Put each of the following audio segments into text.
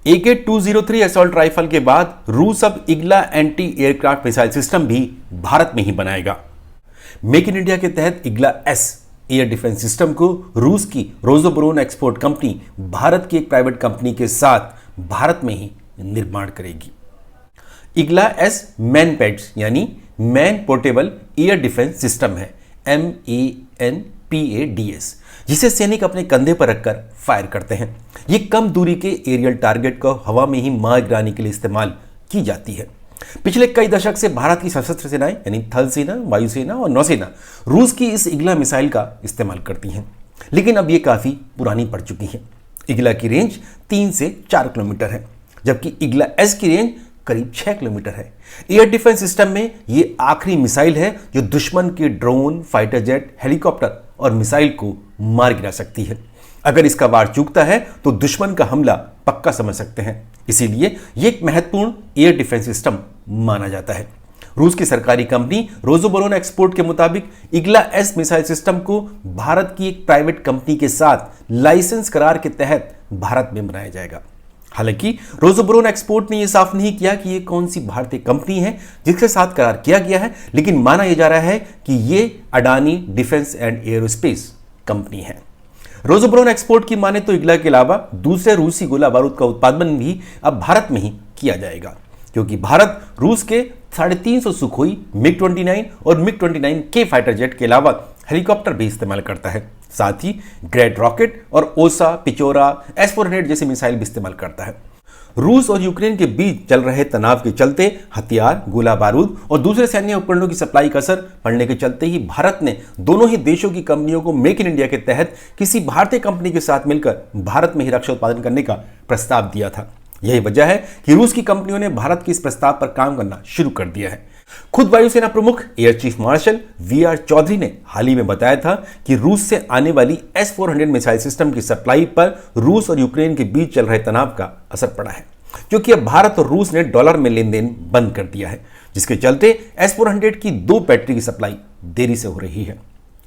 AK-203 assault rifle के बाद रूस अब Igla anti aircraft missile system भी भारत में ही बनाएगा। मेक इन इंडिया के तहत Igla S air defence system को रूस की रोजोब्रोन एक्सपोर्ट कंपनी भारत की एक प्राइवेट कंपनी के साथ भारत में ही निर्माण करेगी। इग्ला एस मैन पैड्स यानी man portable air defence system है, MANPADS, जिसे सैनिक अपने कंधे पर रखकर फायर करते हैं। ये कम दूरी के एरियल टारगेट को हवा में ही मार गिराने के लिए इस्तेमाल की जाती है। पिछले कई दशक से भारत की सशस्त्र सेनाएं यानी थल सेना, वायुसेना और नौसेना रूस की इस इग्ला मिसाइल का इस्तेमाल करती हैं, लेकिन अब ये काफी पुरानी पड़ चुकी है। इग्ला की रेंज 3 से 4 किलोमीटर है, जबकि इग्ला एस की रेंज करीब 6 किलोमीटर है। एयर डिफेंस सिस्टम में ये आखिरी मिसाइल है जो दुश्मन के ड्रोन, फाइटर जेट, हेलीकॉप्टर और मिसाइल को मार गिरा सकती है। अगर इसका वार चूकता है तो दुश्मन का हमला पक्का समझ सकते हैं, इसीलिए ये एक महत्वपूर्ण एयर डिफेंस सिस्टम माना जाता है। रूस की सरकारी कंपनी रोजोब्रोन एक्सपोर्ट के मुताबिक इग्ला एस मिसाइल सिस्टम को भारत की एक प्राइवेट कंपनी के साथ लाइसेंस करार के तहत भारत में बनाया जाएगा। हालांकि रोजोब्रोन एक्सपोर्ट ने यह साफ नहीं किया कि यह कौन सी भारतीय कंपनी है जिसके साथ करार किया गया है, लेकिन माना यह जा रहा है कि यह Adani defence and aerospace company है। रोजोब्रोन एक्सपोर्ट की माने तो इग्ला के अलावा दूसरे रूसी गोला बारूद का उत्पादन भी अब भारत में ही किया जाएगा, क्योंकि भारत रूस के 350 सुखोई, MiG-29 और MiG-29 के फाइटर जेट के अलावा हेलीकॉप्टर भी इस्तेमाल करता है। साथ ही ग्रेट रॉकेट और ओसा, पिचोरा, S-400 जैसे मिसाइल भी इस्तेमाल करता है। रूस और यूक्रेन के बीच चल रहे तनाव के चलते हथियार, गोला बारूद और दूसरे सैन्य उपकरणों की सप्लाई का असर पड़ने के चलते ही भारत ने दोनों ही देशों की कंपनियों को मेक इन इंडिया के तहत किसी भारतीय कंपनी के साथ मिलकर भारत में ही रक्षा उत्पादन करने का प्रस्ताव दिया था। यही वजह है कि रूस की कंपनियों ने भारत के इस प्रस्ताव पर काम करना शुरू कर दिया है। खुद वायुसेना प्रमुख air chief marshal VR Chaudhary ने हाल ही में बताया था कि रूस से आने वाली S-400 मिसाइल सिस्टम की सप्लाई पर रूस और यूक्रेन के बीच चल रहे तनाव का असर पड़ा है, क्योंकि अब भारत और रूस ने डॉलर में लेन देन बंद कर दिया है, जिसके चलते S-400 की 2 बैटरी की सप्लाई देरी से हो रही है।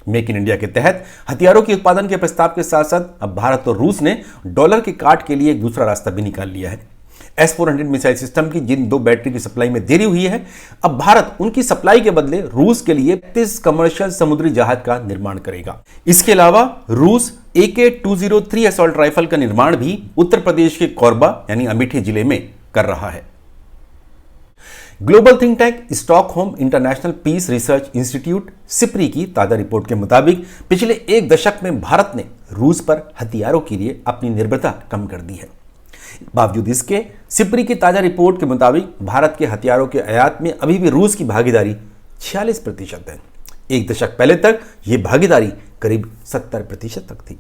मेक इन इंडिया के तहत हथियारों के उत्पादन के प्रस्ताव के साथ साथ अब भारत और रूस ने डॉलर के काट के लिए एक दूसरा रास्ता भी निकाल लिया है। S-400 मिसाइल सिस्टम की जिन 2 बैटरी की सप्लाई में देरी हुई है, अब भारत उनकी सप्लाई के बदले रूस के लिए 30 कमर्शियल समुद्री जहाज का निर्माण करेगा। इसके अलावा रूस AK-203 असॉल्ट राइफल का निर्माण भी उत्तर प्रदेश के कोरबा यानी अमेठी जिले में कर रहा है। Global think tank Stockholm international peace research institute SIPRI की ताजा रिपोर्ट के मुताबिक पिछले 1 दशक में भारत ने रूस पर हथियारों के लिए अपनी निर्भरता कम कर दी है। बावजूद इसके सिप्री की ताजा रिपोर्ट के मुताबिक भारत के हथियारों के आयात में अभी भी रूस की भागीदारी 46% है। 1 दशक पहले तक यह भागीदारी करीब 70% तक थी।